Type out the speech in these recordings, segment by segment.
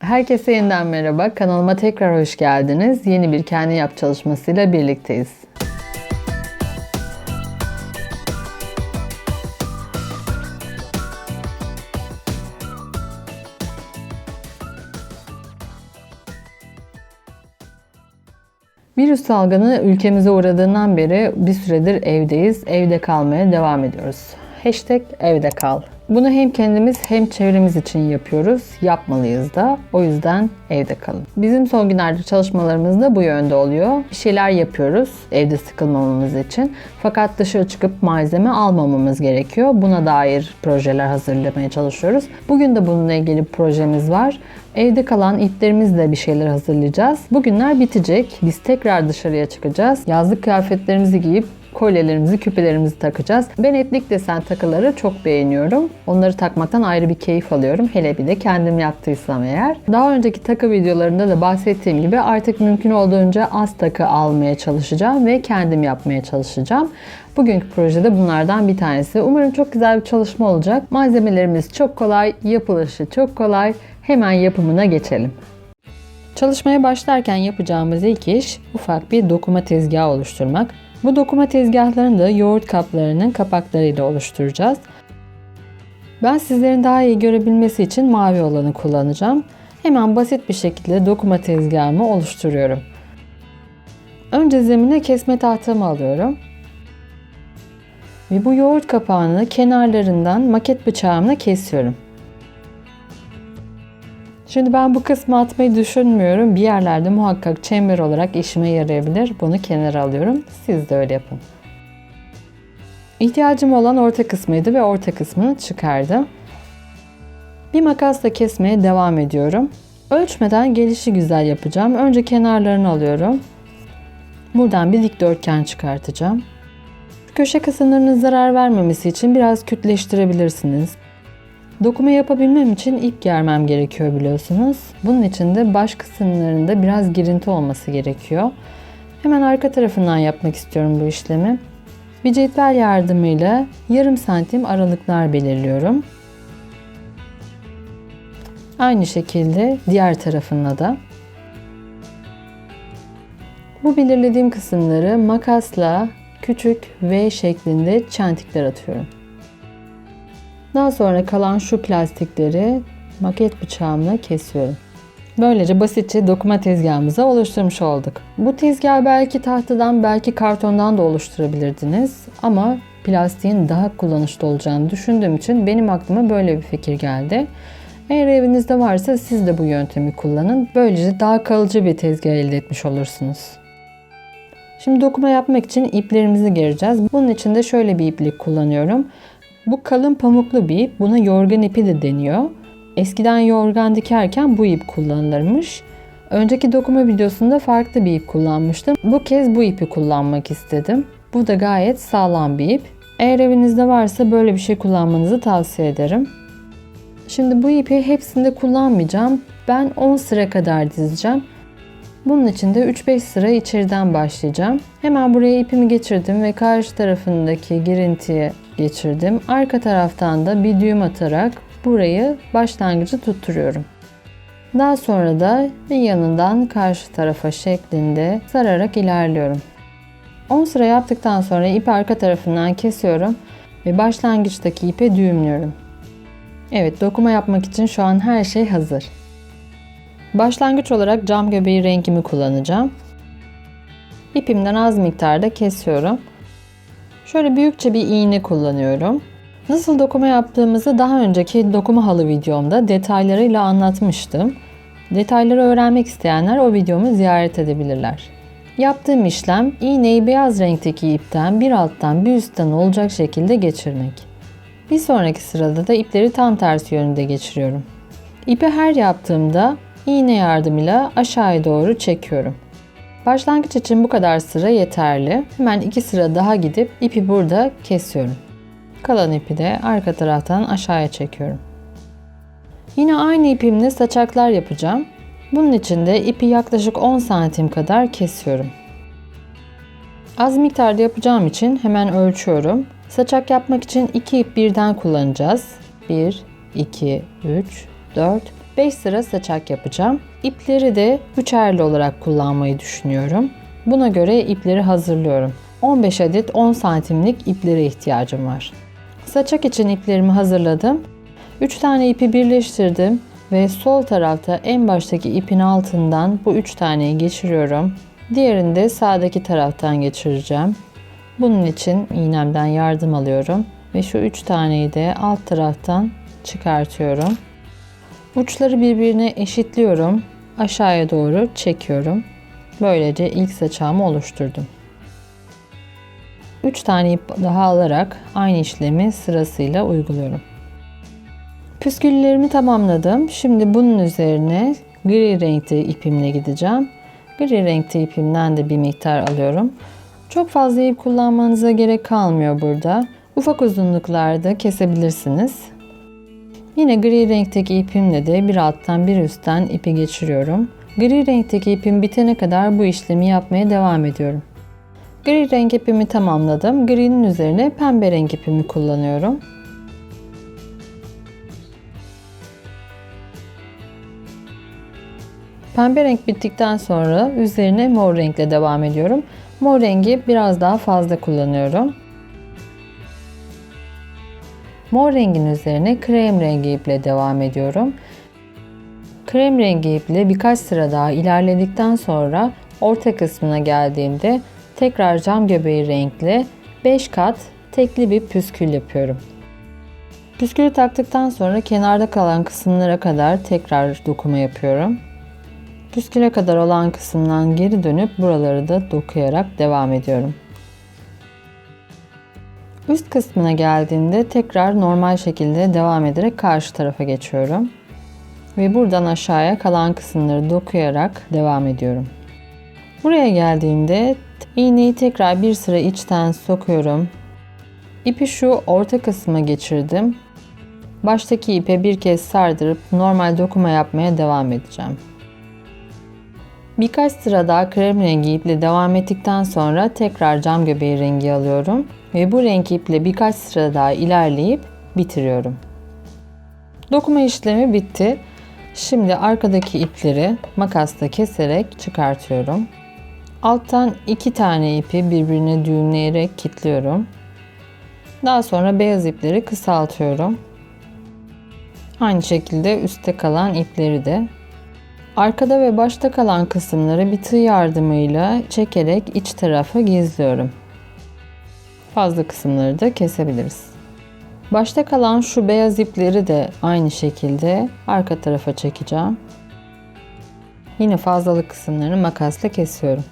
Herkese yeniden merhaba. Kanalıma tekrar hoş geldiniz. Yeni bir kendi yap çalışmasıyla birlikteyiz. Virüs salgını ülkemize uğradığından beri bir süredir evdeyiz. Evde kalmaya devam ediyoruz. #evde kal. Bunu hem kendimiz hem çevremiz için yapıyoruz. Yapmalıyız da. O yüzden evde kalın. Bizim son günlerde çalışmalarımız da bu yönde oluyor. Bir şeyler yapıyoruz evde sıkılmamamız için. Fakat dışarı çıkıp malzeme almamamız gerekiyor. Buna dair projeler hazırlamaya çalışıyoruz. Bugün de bununla ilgili bir projemiz var. Evde kalan iplerimizle bir şeyler hazırlayacağız. Bugünler bitecek. Biz tekrar dışarıya çıkacağız. Yazlık kıyafetlerimizi giyip kolyelerimizi, küpelerimizi takacağız. Ben etnik desen takıları çok beğeniyorum. Onları takmaktan ayrı bir keyif alıyorum. Hele bir de kendim yaptıysam eğer. Daha önceki takı videolarında da bahsettiğim gibi artık mümkün olduğunca az takı almaya çalışacağım ve kendim yapmaya çalışacağım. Bugünkü projede bunlardan bir tanesi. Umarım çok güzel bir çalışma olacak. Malzemelerimiz çok kolay, yapılışı çok kolay. Hemen yapımına geçelim. Çalışmaya başlarken yapacağımız ilk iş ufak bir dokuma tezgahı oluşturmak. Bu dokuma tezgahlarını da yoğurt kaplarının kapaklarıyla oluşturacağız. Ben sizlerin daha iyi görebilmesi için mavi olanı kullanacağım. Hemen basit bir şekilde dokuma tezgahımı oluşturuyorum. Önce zemine kesme tahtamı alıyorum. Ve bu yoğurt kapağını kenarlarından maket bıçağımla kesiyorum. Şimdi ben bu kısmı atmayı düşünmüyorum. Bir yerlerde muhakkak çember olarak işime yarayabilir. Bunu kenara alıyorum. Siz de öyle yapın. İhtiyacım olan orta kısmıydı ve orta kısmını çıkardım. Bir makasla kesmeye devam ediyorum. Ölçmeden gelişi güzel yapacağım. Önce kenarlarını alıyorum. Buradan bir dikdörtgen çıkartacağım. Köşe kısımlarının zarar vermemesi için biraz kütleştirebilirsiniz. Dokuma yapabilmem için ip germem gerekiyor biliyorsunuz. Bunun için de baş kısımlarında biraz girinti olması gerekiyor. Hemen arka tarafından yapmak istiyorum bu işlemi. Bir cetvel yardımıyla yarım santim aralıklar belirliyorum. Aynı şekilde diğer tarafına da. Bu belirlediğim kısımları makasla küçük V şeklinde çentikler atıyorum. Daha sonra kalan şu plastikleri maket bıçağımla kesiyorum. Böylece basitçe dokuma tezgahımızı oluşturmuş olduk. Bu tezgahı belki tahtadan, belki kartondan da oluşturabilirdiniz. Ama plastiğin daha kullanışlı olacağını düşündüğüm için benim aklıma böyle bir fikir geldi. Eğer evinizde varsa siz de bu yöntemi kullanın. Böylece daha kalıcı bir tezgah elde etmiş olursunuz. Şimdi dokuma yapmak için iplerimizi gereceğiz. Bunun için de şöyle bir iplik kullanıyorum. Bu kalın pamuklu bir ip. Buna yorgan ipi de deniyor. Eskiden yorgan dikerken bu ip kullanılırmış. Önceki dokuma videosunda farklı bir ip kullanmıştım. Bu kez bu ipi kullanmak istedim. Bu da gayet sağlam bir ip. Eğer evinizde varsa böyle bir şey kullanmanızı tavsiye ederim. Şimdi bu ipi hepsinde kullanmayacağım. Ben 10 sıra kadar dizeceğim. Bunun için de 3-5 sıra içeriden başlayacağım. Hemen buraya ipimi geçirdim ve karşı tarafındaki girintiye geçirdim. Arka taraftan da bir düğüm atarak burayı başlangıcı tutturuyorum. Daha sonra da bir yanından karşı tarafa şeklinde sararak ilerliyorum. 10 sıra yaptıktan sonra ipi arka tarafından kesiyorum ve başlangıçtaki ipe düğümlüyorum. Evet, dokuma yapmak için şu an her şey hazır. Başlangıç olarak cam göbeği rengimi kullanacağım. İpimden az miktarda kesiyorum. Şöyle büyükçe bir iğne kullanıyorum. Nasıl dokuma yaptığımızı daha önceki dokuma halı videomda detaylarıyla anlatmıştım. Detayları öğrenmek isteyenler o videomu ziyaret edebilirler. Yaptığım işlem iğneyi beyaz renkteki ipten bir alttan bir üstten olacak şekilde geçirmek. Bir sonraki sırada da ipleri tam tersi yönünde geçiriyorum. İpi her yaptığımda iğne yardımıyla aşağıya doğru çekiyorum. Başlangıç için bu kadar sıra yeterli. Hemen 2 sıra daha gidip ipi burada kesiyorum. Kalan ipi de arka taraftan aşağıya çekiyorum. Yine aynı ipimle saçaklar yapacağım. Bunun için de ipi yaklaşık 10 santim kadar kesiyorum. Az miktarda yapacağım için hemen ölçüyorum. Saçak yapmak için 2 ip birden kullanacağız. 1, 2, 3, 4, 5 sıra saçak yapacağım. İpleri de üçerli olarak kullanmayı düşünüyorum. Buna göre ipleri hazırlıyorum. 15 adet 10 santimlik iplere ihtiyacım var. Saçak için iplerimi hazırladım. 3 tane ipi birleştirdim ve sol tarafta en baştaki ipin altından bu 3 taneyi geçiriyorum. Diğerini de sağdaki taraftan geçireceğim. Bunun için iğnemden yardım alıyorum ve şu 3 taneyi de alt taraftan çıkartıyorum. Uçları birbirine eşitliyorum. Aşağıya doğru çekiyorum. Böylece ilk saçağımı oluşturdum. 3 tane ip daha alarak aynı işlemi sırasıyla uyguluyorum. Püsküllerimi tamamladım. Şimdi bunun üzerine gri renkte ipimle gideceğim. Gri renkte ipimden de bir miktar alıyorum. Çok fazla ip kullanmanıza gerek kalmıyor burada. Ufak uzunluklarda kesebilirsiniz. Yine gri renkteki ipimle de bir alttan bir üstten ipi geçiriyorum. Gri renkteki ipim bitene kadar bu işlemi yapmaya devam ediyorum. Gri renk ipimi tamamladım. Gri'nin üzerine pembe renk ipimi kullanıyorum. Pembe renk bittikten sonra üzerine mor renkle devam ediyorum. Mor rengi biraz daha fazla kullanıyorum. Mor rengin üzerine krem rengi iple devam ediyorum. Krem rengi iple birkaç sıra daha ilerledikten sonra orta kısmına geldiğimde tekrar cam göbeği renkli 5 kat tekli bir püskül yapıyorum. Püskülü taktıktan sonra kenarda kalan kısımlara kadar tekrar dokuma yapıyorum. Püsküle kadar olan kısımdan geri dönüp buraları da dokuyarak devam ediyorum. Üst kısmına geldiğinde tekrar normal şekilde devam ederek karşı tarafa geçiyorum. Ve buradan aşağıya kalan kısımları dokuyarak devam ediyorum. Buraya geldiğimde iğneyi tekrar bir sıra içten sokuyorum. İpi şu orta kısma geçirdim. Baştaki ipe bir kez sardırıp normal dokuma yapmaya devam edeceğim. Birkaç sıra daha krem rengi iple devam ettikten sonra tekrar cam göbeği rengi alıyorum ve bu renk iple birkaç sıra daha ilerleyip bitiriyorum. Dokuma işlemi bitti. Şimdi arkadaki ipleri makasla keserek çıkartıyorum. Alttan 2 tane ipi birbirine düğümleyerek kilitliyorum. Daha sonra beyaz ipleri kısaltıyorum. Aynı şekilde üstte kalan ipleri de. Arkada ve başta kalan kısımları bir tığ yardımıyla çekerek iç tarafa gizliyorum. Fazla kısımları da kesebiliriz. Başta kalan şu beyaz ipleri de aynı şekilde arka tarafa çekeceğim. Yine fazlalık kısımlarını makasla kesiyorum.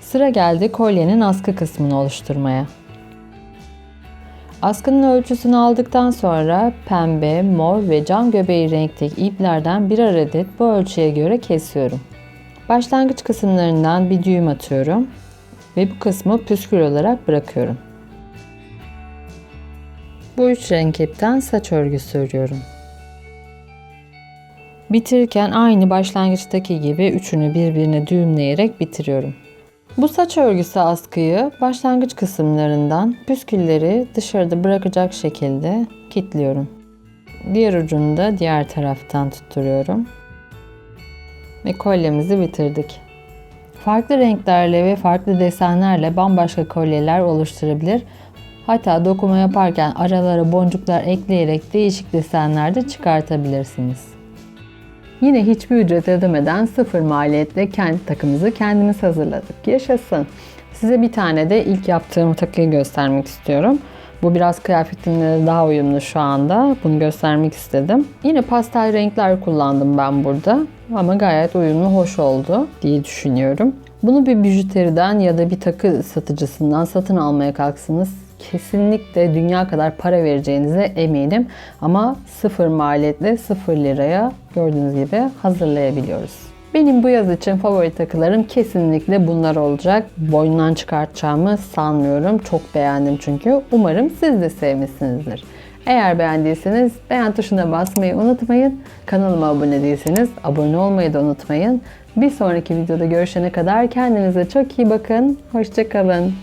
Sıra geldi kolyenin askı kısmını oluşturmaya. Askının ölçüsünü aldıktan sonra pembe, mor ve cam göbeği renkteki iplerden birer adet bu ölçüye göre kesiyorum. Başlangıç kısımlarından bir düğüm atıyorum ve bu kısmı püskül olarak bırakıyorum. Bu 3 renk ipten saç örgüsü örüyorum. Bitirirken aynı başlangıçtaki gibi üçünü birbirine düğümleyerek bitiriyorum. Bu saç örgüsü askıyı başlangıç kısımlarından püskülleri dışarıda bırakacak şekilde kilitliyorum. Diğer ucunu da diğer taraftan tutturuyorum. Ve kolyemizi bitirdik. Farklı renklerle ve farklı desenlerle bambaşka kolyeler oluşturabilir. Hatta dokuma yaparken aralara boncuklar ekleyerek değişik desenler de çıkartabilirsiniz. Yine hiçbir ücret ödemeden sıfır maliyetle kendi takımımızı kendimiz hazırladık. Yaşasın! Size bir tane de ilk yaptığım takıyı göstermek istiyorum. Bu biraz kıyafetimle daha uyumlu şu anda. Bunu göstermek istedim. Yine pastel renkler kullandım ben burada. Ama gayet uyumlu, hoş oldu diye düşünüyorum. Bunu bir bijuteriden ya da bir takı satıcısından satın almaya kalksanız kesinlikle dünya kadar para vereceğinize eminim. Ama sıfır maliyetle 0 liraya gördüğünüz gibi hazırlayabiliyoruz. Benim bu yaz için favori takılarım kesinlikle bunlar olacak. Boynundan çıkartacağımı sanmıyorum. Çok beğendim çünkü. Umarım siz de sevmişsinizdir. Eğer beğendiyseniz beğen tuşuna basmayı unutmayın. Kanalıma abone değilseniz abone olmayı da unutmayın. Bir sonraki videoda görüşene kadar kendinize çok iyi bakın. Hoşça kalın.